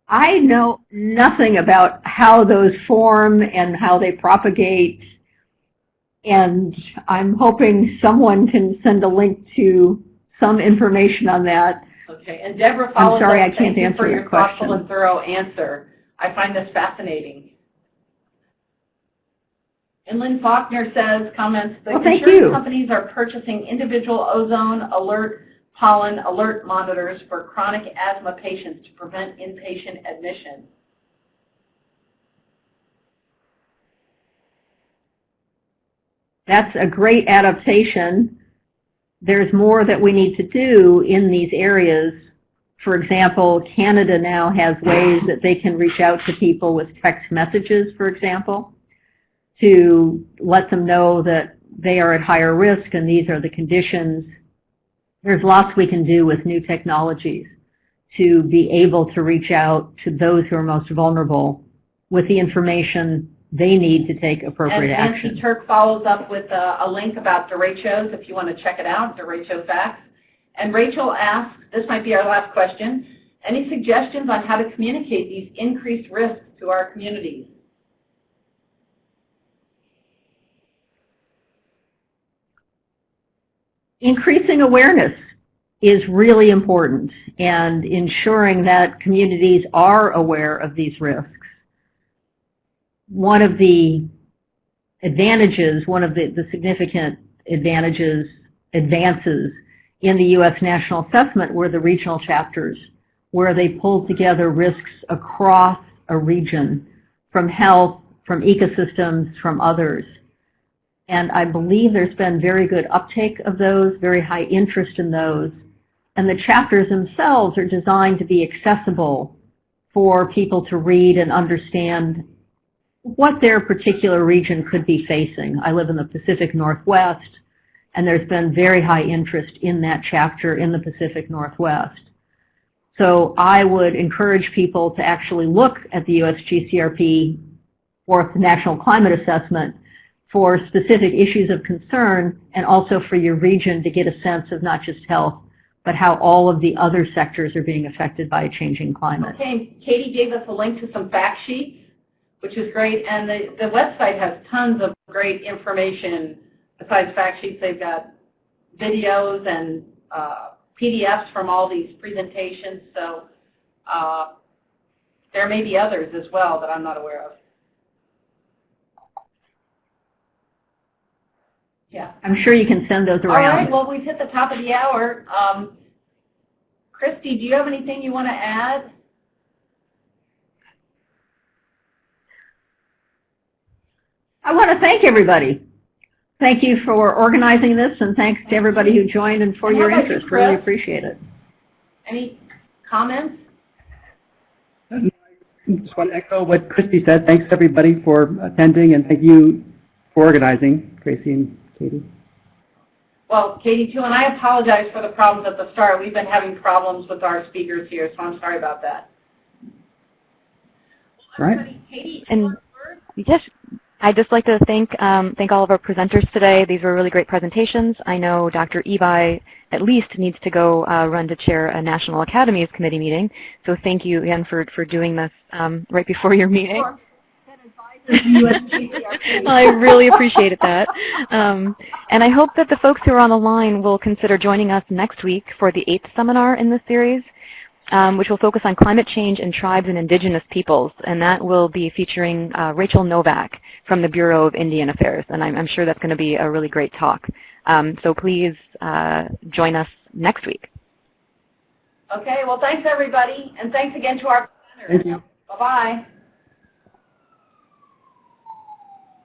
I know nothing about how those form and how they propagate, and I'm hoping someone can send a link to some information on that. Okay, and Deborah follows I'm sorry, up. I can't Thank you answer for your your thoughtful question. and thorough answer. I find this fascinating. Inland Faulkner says, comments, the insurance companies are purchasing individual ozone alert, pollen alert monitors for chronic asthma patients to prevent inpatient admission. That's a great adaptation. There's more that we need to do in these areas. For example, Canada now has ways that they can reach out to people with text messages, for example, to let them know that they are at higher risk and these are the conditions. There's lots we can do with new technologies to be able to reach out to those who are most vulnerable with the information they need to take appropriate action. And Nancy Turk follows up with a link about derechos if you want to check it out, derecho facts. And Rachel asks, this might be our last question, any suggestions on how to communicate these increased risks to our communities? Increasing awareness is really important, and ensuring that communities are aware of these risks. One of the advantages, one of the significant advances in the U.S. National Assessment were the regional chapters, where they pulled together risks across a region, from health, from ecosystems, from others. And I believe there's been very good uptake of those, very high interest in those. And the chapters themselves are designed to be accessible for people to read and understand what their particular region could be facing. I live in the Pacific Northwest, and there's been very high interest in that chapter in the Pacific Northwest. So I would encourage people to actually look at the USGCRP Fourth National Climate Assessment for specific issues of concern and also for your region to get a sense of not just health, but how all of the other sectors are being affected by a changing climate. Okay, Katie gave us a link to some fact sheets, which is great, and the website has tons of great information. Besides fact sheets, they've got videos and PDFs from all these presentations, so there may be others as well that I'm not aware of. Yeah. I'm sure you can send those around. All right, well, we've hit the top of the hour. Kristie, do you have anything you want to add? I want to thank everybody. Thank you for organizing this, and thanks to everybody who joined and for your interest. Really appreciate it. Any comments? I just want to echo what Kristie said. Thanks, everybody, for attending, and thank you for organizing, Tracy and Katie. Well, Katie, too, and I apologize for the problems at the start. We've been having problems with our speakers here, so I'm sorry about that. All right. Katie, and yes, I'd just like to thank all of our presenters today. These were really great presentations. I know Dr. Ebi at least needs to go run to chair a National Academies Committee meeting, so thank you again for doing this right before your meeting. I really appreciated that. And I hope that the folks who are on the line will consider joining us next week for the 8th seminar in this series, which will focus on climate change and tribes and indigenous peoples. And that will be featuring Rachel Novak from the Bureau of Indian Affairs. And I'm sure that's going to be a really great talk. So please join us next week. Okay, well, thanks, everybody. And thanks again to our presenters. Thank you. Bye-bye.